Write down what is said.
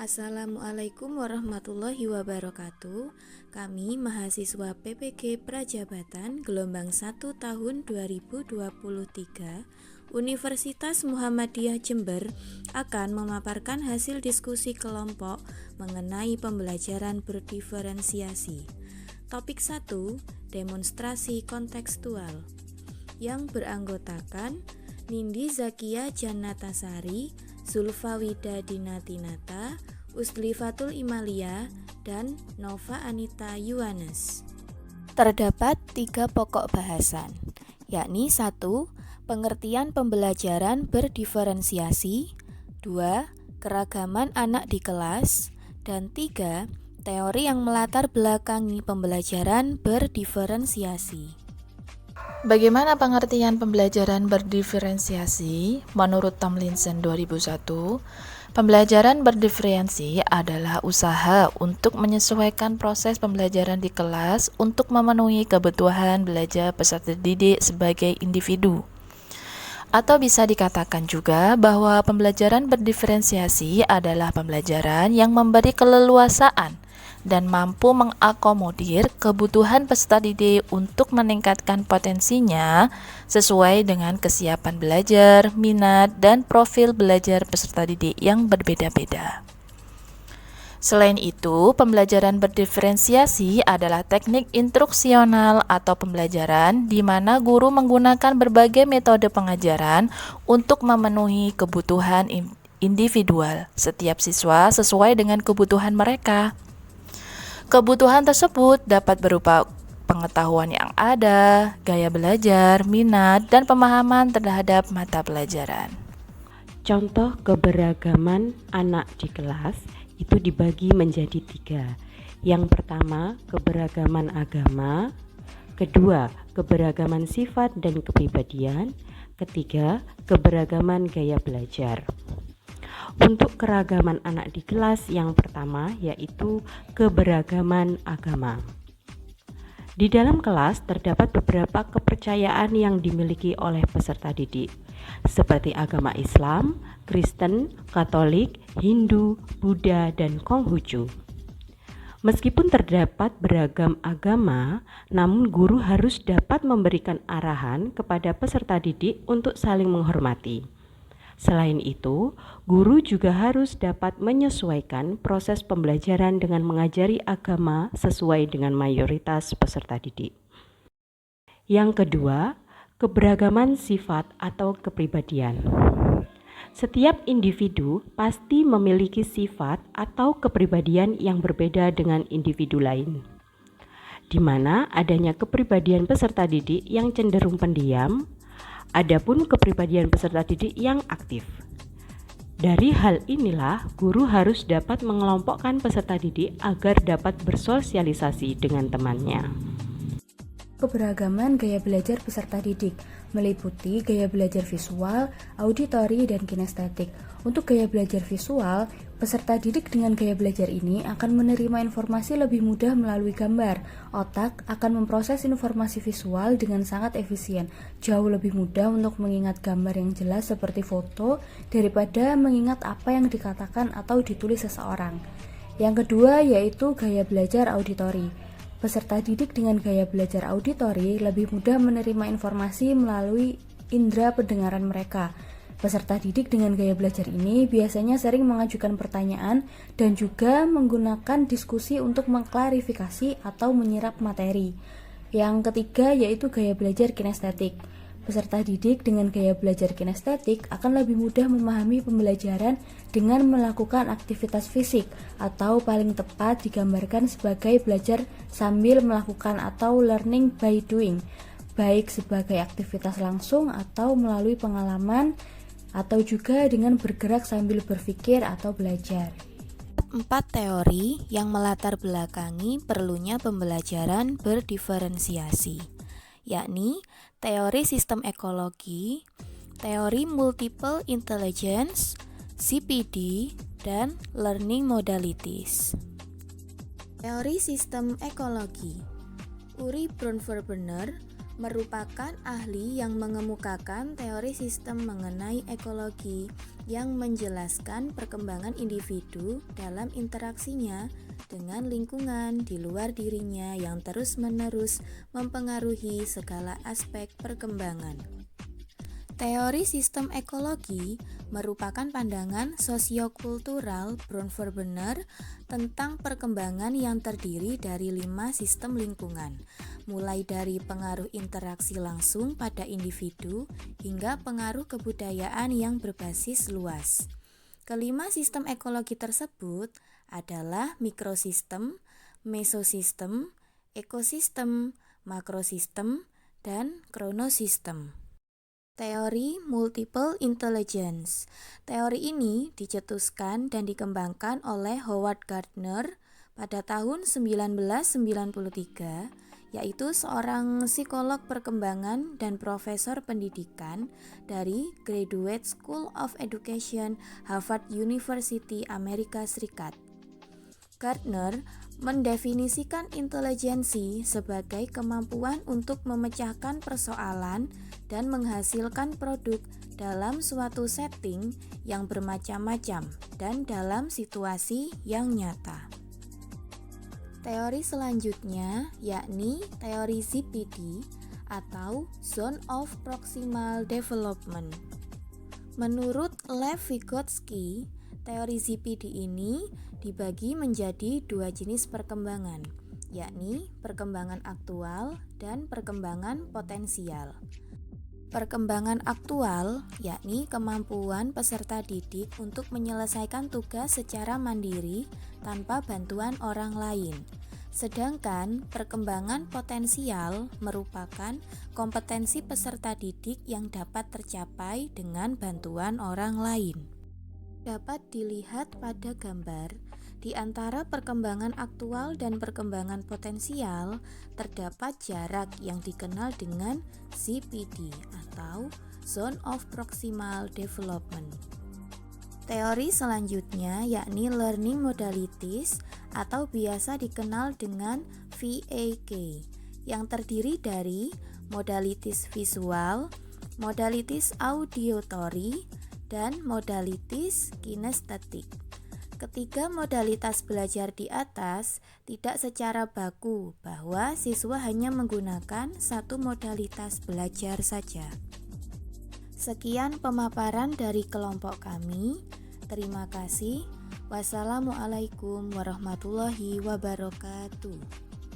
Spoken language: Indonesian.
Assalamualaikum warahmatullahi wabarakatuh. Kami mahasiswa PPG Prajabatan gelombang 1 tahun 2023 Universitas Muhammadiyah Jember akan memaparkan hasil diskusi kelompok mengenai pembelajaran berdiferensiasi. Topik 1, demonstrasi kontekstual, yang beranggotakan Nindi Zakia Jannatasari, Zulfawida Dinatinata, Uslifatul Imalia, dan Nova Anita Yuwanes. Terdapat 3 pokok bahasan, yakni 1. Pengertian pembelajaran berdiferensiasi, 2. Keragaman anak di kelas, dan 3. Teori yang melatar belakangi pembelajaran berdiferensiasi. Bagaimana pengertian pembelajaran berdiferensiasi? Menurut Tomlinson 2001, pembelajaran berdiferensiasi adalah usaha untuk menyesuaikan proses pembelajaran di kelas untuk memenuhi kebutuhan belajar peserta didik sebagai individu. Atau bisa dikatakan juga bahwa pembelajaran berdiferensiasi adalah pembelajaran yang memberi keleluasaan dan mampu mengakomodir kebutuhan peserta didik untuk meningkatkan potensinya sesuai dengan kesiapan belajar, minat, dan profil belajar peserta didik yang berbeda-beda. Selain itu, pembelajaran berdiferensiasi adalah teknik instruksional atau pembelajaran di mana guru menggunakan berbagai metode pengajaran untuk memenuhi kebutuhan individual setiap siswa sesuai dengan kebutuhan mereka. Kebutuhan tersebut dapat berupa pengetahuan yang ada, gaya belajar, minat, dan pemahaman terhadap mata pelajaran. Contoh keberagaman anak di kelas itu dibagi menjadi 3. Yang pertama, keberagaman agama. Kedua, keberagaman sifat dan kepribadian. Ketiga, keberagaman gaya belajar. Untuk keragaman anak di kelas yang pertama yaitu keberagaman agama. Di dalam kelas terdapat beberapa kepercayaan yang dimiliki oleh peserta didik, seperti agama Islam, Kristen, Katolik, Hindu, Buddha, dan Konghucu. Meskipun terdapat beragam agama, namun guru harus dapat memberikan arahan kepada peserta didik untuk saling menghormati. Selain itu, guru juga harus dapat menyesuaikan proses pembelajaran dengan mengajari agama sesuai dengan mayoritas peserta didik. Yang kedua, keberagaman sifat atau kepribadian. Setiap individu pasti memiliki sifat atau kepribadian yang berbeda dengan individu lain, di mana adanya kepribadian peserta didik yang cenderung pendiam, adapun kepribadian peserta didik yang aktif. Dari hal inilah, guru harus dapat mengelompokkan peserta didik agar dapat bersosialisasi dengan temannya. Keberagaman gaya belajar peserta didik meliputi gaya belajar visual, auditori, dan kinestetik. Untuk gaya belajar visual, peserta didik dengan gaya belajar ini akan menerima informasi lebih mudah melalui gambar. Otak akan memproses informasi visual dengan sangat efisien, jauh lebih mudah untuk mengingat gambar yang jelas seperti foto daripada mengingat apa yang dikatakan atau ditulis seseorang. Yang kedua yaitu gaya belajar auditori. Peserta didik dengan gaya belajar auditori lebih mudah menerima informasi melalui indera pendengaran mereka. Peserta didik dengan gaya belajar ini biasanya sering mengajukan pertanyaan dan juga menggunakan diskusi untuk mengklarifikasi atau menyerap materi. Yang ketiga yaitu gaya belajar kinestetik. Peserta didik dengan gaya belajar kinestetik akan lebih mudah memahami pembelajaran dengan melakukan aktivitas fisik atau paling tepat digambarkan sebagai belajar sambil melakukan atau learning by doing, baik sebagai aktivitas langsung atau melalui pengalaman atau juga dengan bergerak sambil berpikir atau belajar. 4 teori yang melatar belakangi perlunya pembelajaran berdiferensiasi, yakni teori sistem ekologi, teori multiple intelligence, CPD, dan learning modalities. Teori sistem ekologi. Uri Brunverbener merupakan ahli yang mengemukakan teori sistem mengenai ekologi yang menjelaskan perkembangan individu dalam interaksinya dengan lingkungan di luar dirinya yang terus-menerus mempengaruhi segala aspek perkembangan. Teori sistem ekologi merupakan pandangan sosiokultural Brun-Verbener tentang perkembangan yang terdiri dari 5 sistem lingkungan, mulai dari pengaruh interaksi langsung pada individu hingga pengaruh kebudayaan yang berbasis luas. Kelima sistem ekologi tersebut adalah mikrosistem, mesosistem, ekosistem, makrosistem, dan kronosistem. Teori Multiple Intelligence. Teori ini dicetuskan dan dikembangkan oleh Howard Gardner pada tahun 1993, yaitu seorang psikolog perkembangan dan profesor pendidikan dari Graduate School of Education, Harvard University, Amerika Serikat. Gardner mendefinisikan intelijensi sebagai kemampuan untuk memecahkan persoalan dan menghasilkan produk dalam suatu setting yang bermacam-macam dan dalam situasi yang nyata. Teori selanjutnya yakni teori ZPD atau Zone of Proximal Development. Menurut Lev Vygotsky, teori ZPD ini dibagi menjadi 2 jenis perkembangan, yakni perkembangan aktual dan perkembangan potensial. Perkembangan aktual yakni kemampuan peserta didik untuk menyelesaikan tugas secara mandiri tanpa bantuan orang lain. Sedangkan perkembangan potensial merupakan kompetensi peserta didik yang dapat tercapai dengan bantuan orang lain. Dapat dilihat pada gambar, di antara perkembangan aktual dan perkembangan potensial terdapat jarak yang dikenal dengan ZPD atau Zone of Proximal Development. Teori selanjutnya yakni Learning Modalities atau biasa dikenal dengan VAK yang terdiri dari modalitis visual, modalitis auditory, dan modalitis kinestetik. Ketiga modalitas belajar di atas tidak secara baku bahwa siswa hanya menggunakan satu modalitas belajar saja. Sekian pemaparan dari kelompok kami. Terima kasih. Wassalamualaikum warahmatullahi wabarakatuh.